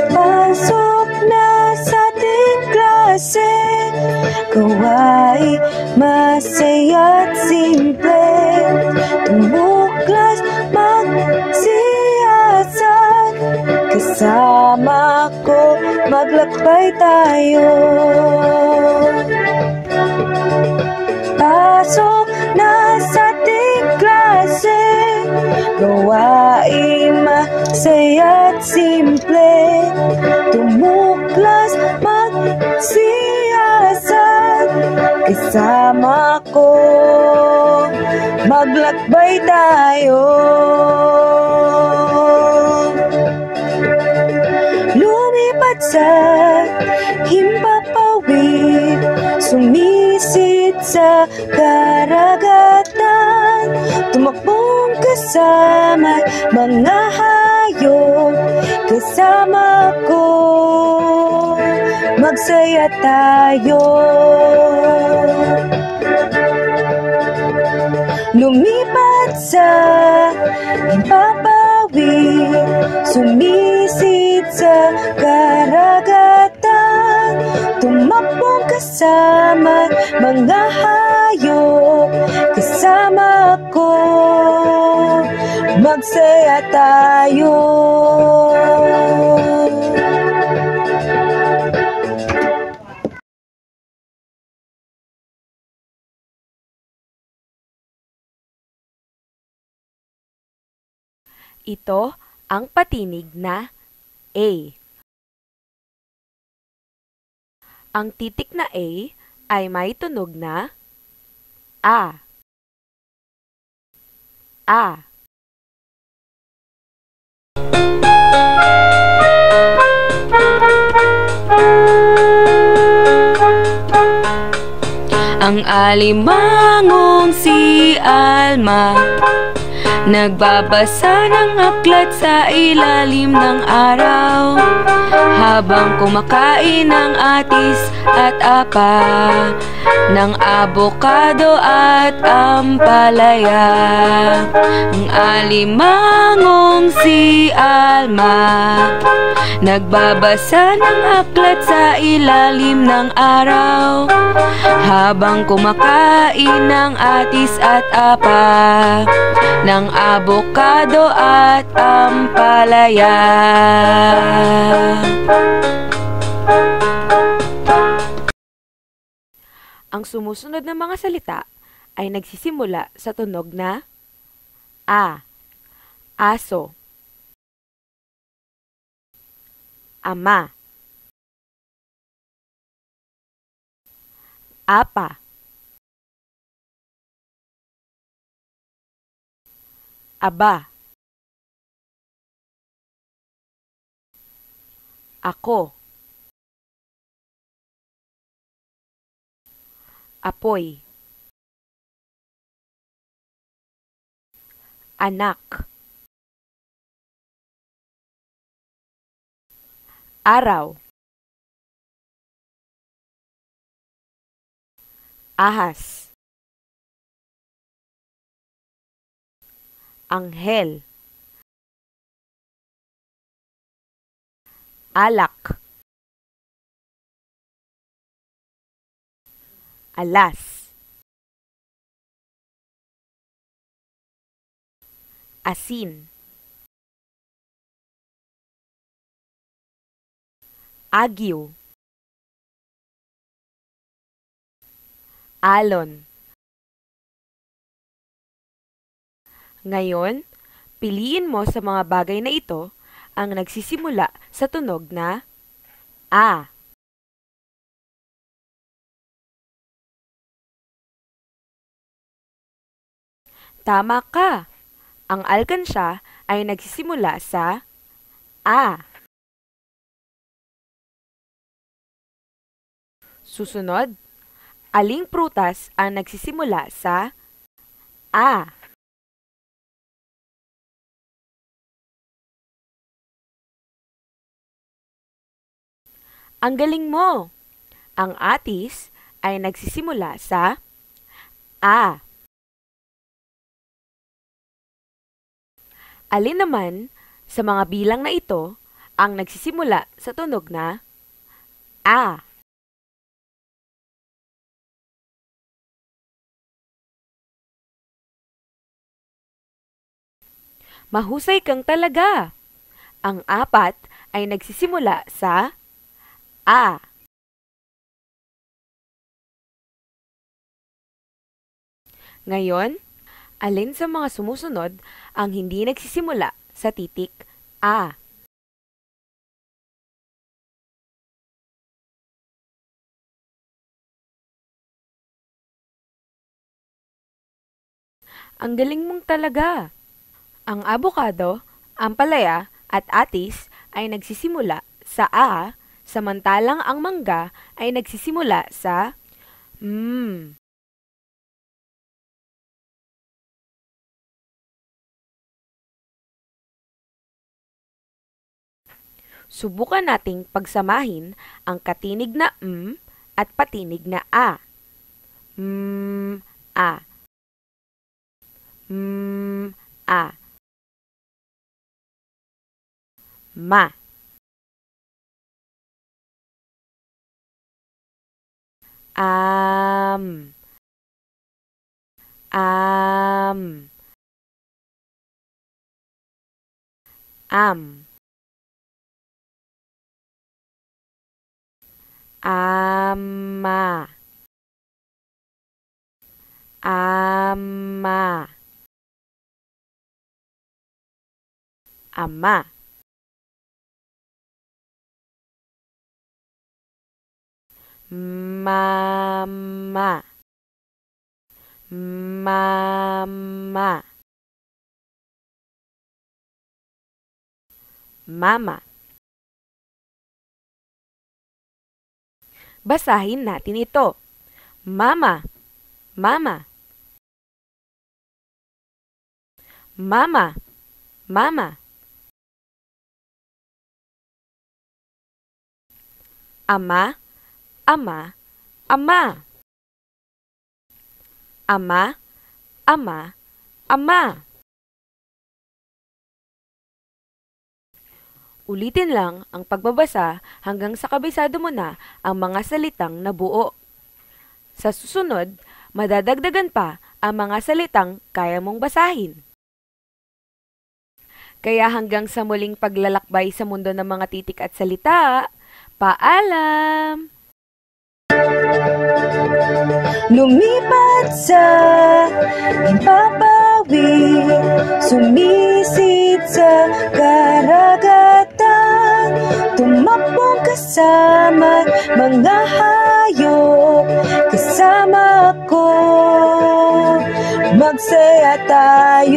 Pasok na sa ating klase, gawain masaya't simple. Tumuklas, magsiyasat, kasama ko maglakbay tayo. Pasok na sa ating klase, gawain masaya't simple. Tumuklas, magsiyasat, kasama ko maglakbay tayo. Lumipat sa himpapawid, sumisid sa karagatan, tumakbong kasama mga hayop, kasama ko magsaya tayo. Lumipat sa himpapawid, sumisid sa karagatan, tumakbong kasama mga hayop, kasama ko magsaya tayo. Ito ang patinig na A. Ang titik na A ay may tunog na A. A. Ang alimangong si Alma nagbabasa ng aklat sa ilalim ng araw, habang kumakain ng atis at apa, ng abokado at ampalaya. Ang alimangong si Alma nagbabasa ng aklat sa ilalim ng araw, habang kumakain ng atis at apa, ng abokado at ampalaya. Ang sumusunod na mga salita ay nagsisimula sa tunog na A. Aso, ama, apa, aba, ako, apoy, anak, araw, ahas, anghel, alak, alas, asin, agyo, alon. Ngayon, piliin mo sa mga bagay na ito ang nagsisimula sa tunog na A. Tama ka! Ang alkansya ay nagsisimula sa A. Susunod, aling prutas ang nagsisimula sa A? Ang galing mo! Ang atis ay nagsisimula sa A. Alin naman sa mga bilang na ito ang nagsisimula sa tunog na A? Mahusay kang talaga! Ang 4 ay nagsisimula sa A. Ngayon, alin sa mga sumusunod ang hindi nagsisimula sa titik A? Ang galing mong talaga! Ang abokado, ampalaya at atis ay nagsisimula sa A, samantalang ang mangga ay nagsisimula sa M. Subukan nating pagsamahin ang katinig na M at patinig na A. A. A. Ma. Am. Am. Am. Ama. Ama. Ama. Mama. Mama. Mama. Basahin natin ito. Mama. Mama. Mama. Mama. Ama. Ama. Ama. Ama. Ama. Ama. Ulitin lang ang pagbabasa hanggang sa kabisado mo na ang mga salitang nabuo. Sa susunod, madadagdagan pa ang mga salitang kaya mong basahin. Kaya hanggang sa muling paglalakbay sa mundo ng mga titik at salita, paalam! Lumipat sa himpapawi, sumisid sa karagatan, tumakbo kasama mga hayop, kasama ko, magsaya tayo.